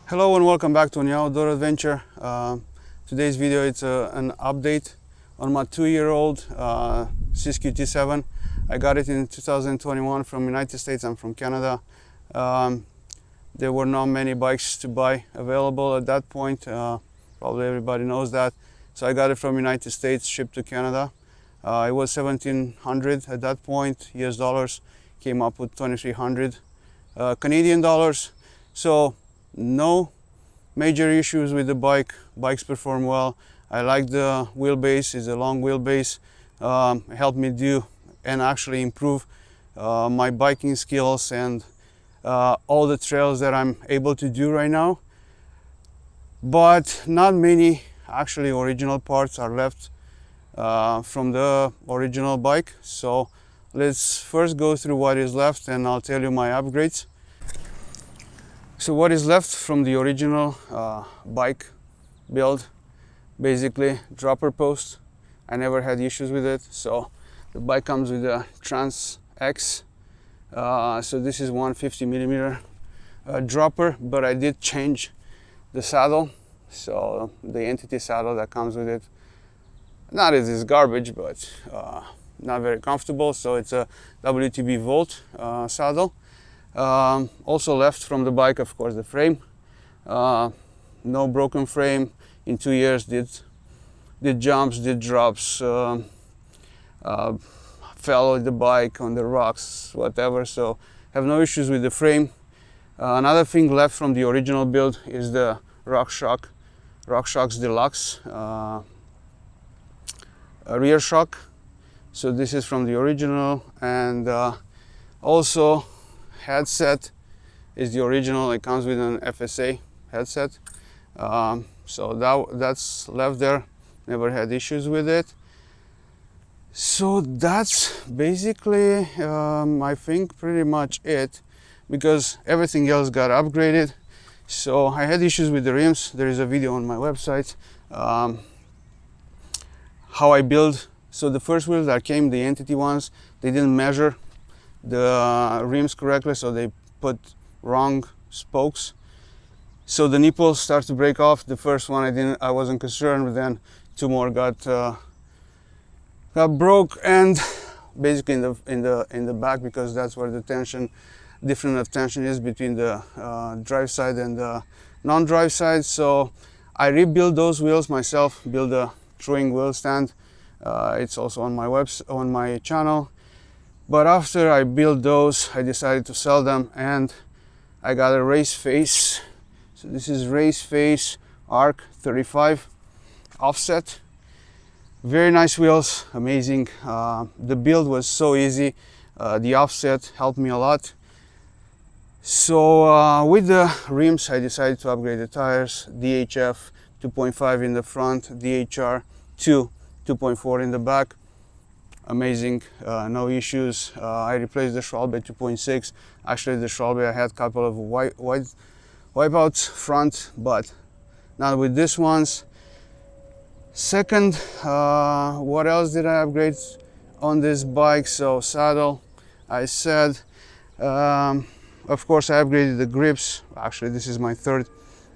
Hello and welcome back to a new outdoor adventure. Today's video it's an update on my 2-year-old Siskiu T7. I got it in 2021 from United States. I'm from Canada. There were not many bikes to buy available at that point. Probably everybody knows that. So I got it from United States, shipped to Canada. It was $1,700 at that point, US dollars. Came up with 2,300 Canadian dollars. So no major issues with the bike. Bikes perform well. I like the wheelbase. It's a long wheelbase. It helped me do and actually improve my biking skills and all the trails that I'm able to do right now. But not many actually original parts are left from the original bike. So let's first go through what is left and I'll tell you my upgrades. So what is left from the original bike build, basically dropper post. I never had issues with it. So the bike comes with a Trans X. So this is 150mm dropper, but I did change the saddle. So the Entity saddle that comes with it, not it is garbage, but not very comfortable. So it's a WTB Volt saddle. Also left from the bike, of course, the frame. No broken frame. In 2 years did jumps, did drops, fell with the bike on the rocks, whatever. So have no issues with the frame. Another thing left from the original build is the RockShox Deluxe rear shock. So this is from the original, and also headset is the original. It comes with an FSA headset. So that's left there. Never had issues with it. So that's basically I think pretty much it, because everything else got upgraded. So I had issues with the rims. There is a video on my website how I build. So the first wheels that came, the Entity ones, they didn't measure the rims correctly, so they put wrong spokes. So the nipples start to break off. The first one I wasn't concerned, but then two more got broke, and basically in the back, because that's where the difference of tension is between the drive side and the non-drive side. So I rebuilt those wheels myself, build a throwing wheel stand. It's also on my channel. But after I built those, I decided to sell them, and I got a race face. So this is race face Arc 35 offset. Very nice wheels, amazing. The build was so easy. The offset helped me a lot. So with the rims, I decided to upgrade the tires. DHF 2.5 in the front, DHR 2.4 in the back. Amazing, no issues. I replaced the Schwalbe 2.6. Actually, the Schwalbe I had a couple of wipeouts front, but not with this ones. Second, what else did I upgrade on this bike? So saddle, I said. Of course, I upgraded the grips. Actually, this is my third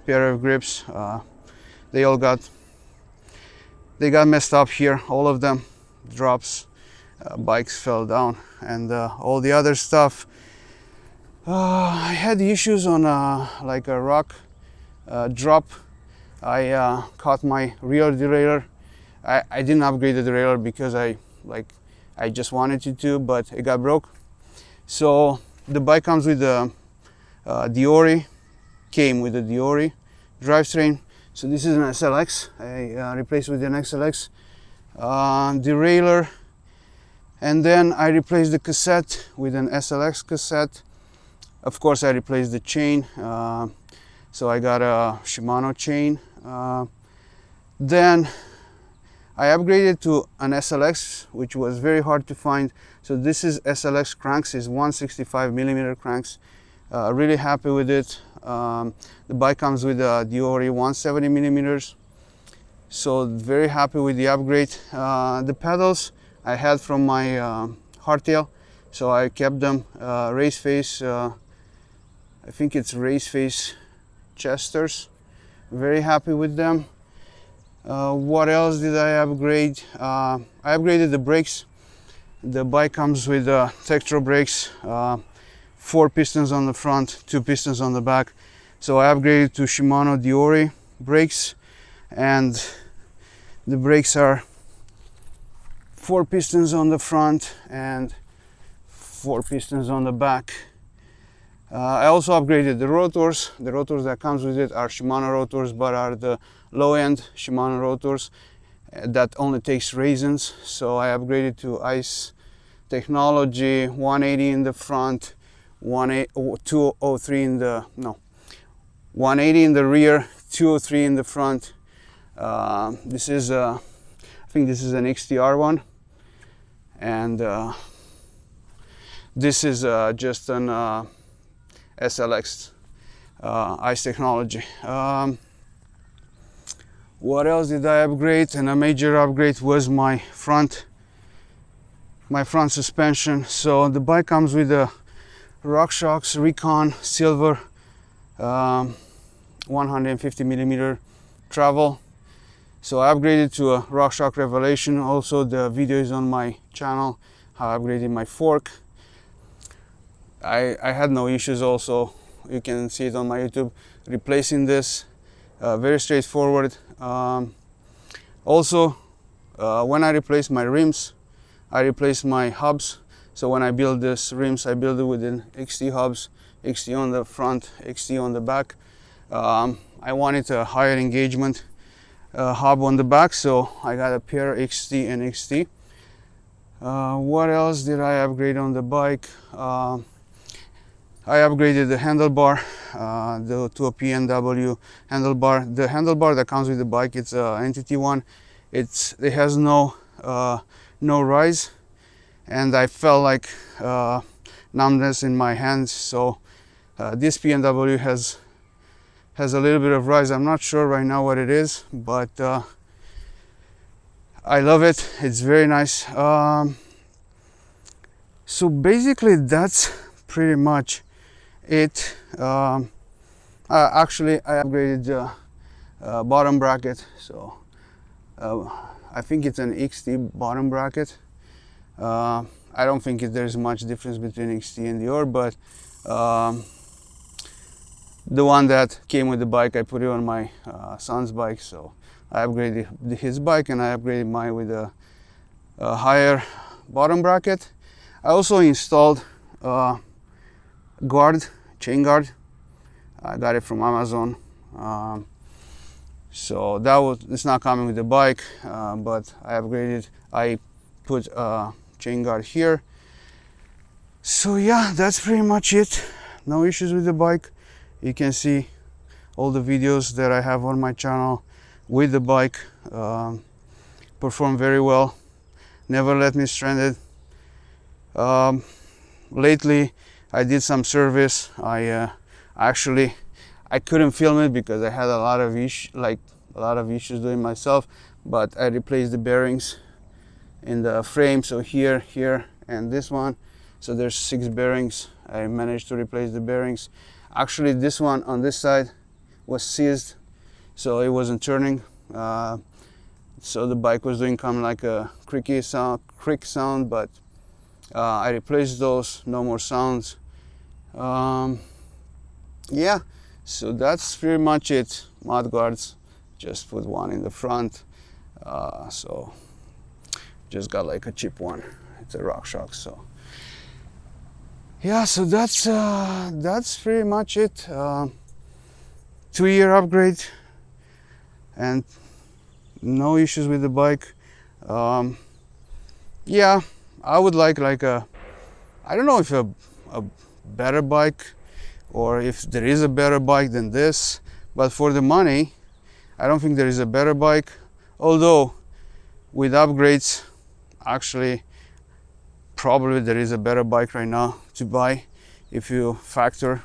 pair of grips. They got messed up here, all of them. Drops. Bikes fell down, and all the other stuff. I had issues on like a rock drop. I caught my rear derailleur. I didn't upgrade the derailleur because I just wanted to, but it got broke. So the bike comes with the Diori, came with the Diori drivetrain. So this is an SLX. I replaced with an XLX derailleur. And then I replaced the cassette with an SLX cassette. Of course, I replaced the chain. So I got a Shimano chain. Then I upgraded to an SLX, which was very hard to find. So this is SLX cranks, is 165mm cranks. Really happy with it. The bike comes with a Diori 170mm. So very happy with the upgrade. The pedals I had from my hardtail, so I kept them. Race face, I think it's race face Chesters. Very happy with them. What else did I upgrade? I upgraded the brakes. The bike comes with Tektro brakes, 4 pistons on the front, 2 pistons on the back. So I upgraded to Shimano Diori brakes, and the brakes are 4 pistons on the front and 4 pistons on the back. I also upgraded the rotors. The rotors that comes with it are Shimano rotors, but are the low-end Shimano rotors that only takes raisins. So I upgraded to ICE technology, 180 in the front, 203 in the 180 in the rear, 203 in the front. This is I think this is an XTR one, and this is just an SLX ICE technology. What else did I upgrade? And a major upgrade was my front suspension. So the bike comes with a RockShox Recon Silver 150 millimeter travel. So I upgraded to a RockShox Revelation. Also, the video is on my channel how I upgraded my fork. I had no issues. Also, you can see it on my YouTube replacing this. Very straightforward. Also, when I replace my rims, I replace my hubs. So when I build this rims, I build it with an XT hubs, XT on the front, XT on the back. I wanted a higher engagement hub on the back, so I got a pair XT and XT. What else did I upgrade on the bike? I upgraded the handlebar to a PNW handlebar. The handlebar that comes with the bike, it's an Entity one. It has no rise, and I felt like numbness in my hands. So this PNW has a little bit of rise. I'm not sure right now what it is, but I love it. It's very nice. So basically that's pretty much it. Actually, I upgraded the bottom bracket. So I think it's an XT bottom bracket. I don't think there's much difference between XT and Dior, but the one that came with the bike, I put it on my son's bike. So I upgraded his bike, and I upgraded mine with a higher bottom bracket. I also installed chain guard. I got it from Amazon. So it's not coming with the bike, but I upgraded. I put a chain guard here. So yeah, that's pretty much it. No issues with the bike. You can see all the videos that I have on my channel with the bike. Perform very well. Never let me stranded. Lately I did some service. I couldn't film it because I had a lot of issues doing myself, but I replaced the bearings in the frame. So here, and this one. So there's 6 bearings. I managed to replace the bearings. Actually, this one on this side was seized, so it wasn't turning. So the bike was doing kind of like a creak sound, but I replaced those. No more sounds. Yeah, so that's pretty much it. Mud guards, just put one in the front. So just got like a cheap one. It's a RockShox. So yeah, so that's pretty much it. 2-year upgrade and no issues with the bike. Yeah, I would like a, I don't know if a better bike, or if there is a better bike than this, but for the money, I don't think there is a better bike. Although with upgrades, actually, probably there is a better bike right now to buy if you factor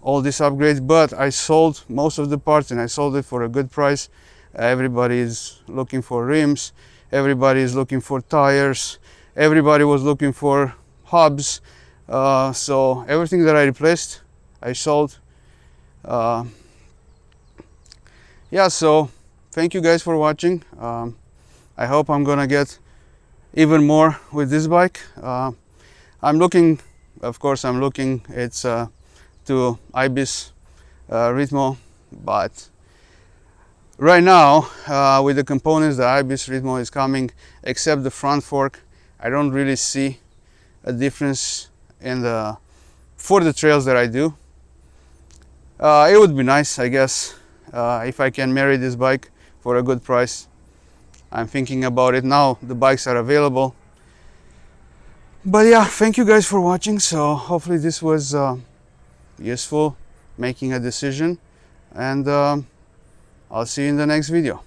all these upgrades. But I sold most of the parts, and I sold it for a good price. Everybody is looking for rims, everybody is looking for tires, everybody was looking for hubs. So everything that I replaced, I sold. yeah, so thank you guys for watching. I hope I'm gonna get even more with this bike. I'm looking, of course, it's to Ibis Ritmo, but right now with the components the Ibis Ritmo is coming, except the front fork, I don't really see a difference in for the trails that I do. It would be nice, I guess, if I can marry this bike for a good price. I'm thinking about it now. The bikes are available. But yeah, thank you guys for watching. So hopefully this was useful making a decision, and I'll see you in the next video.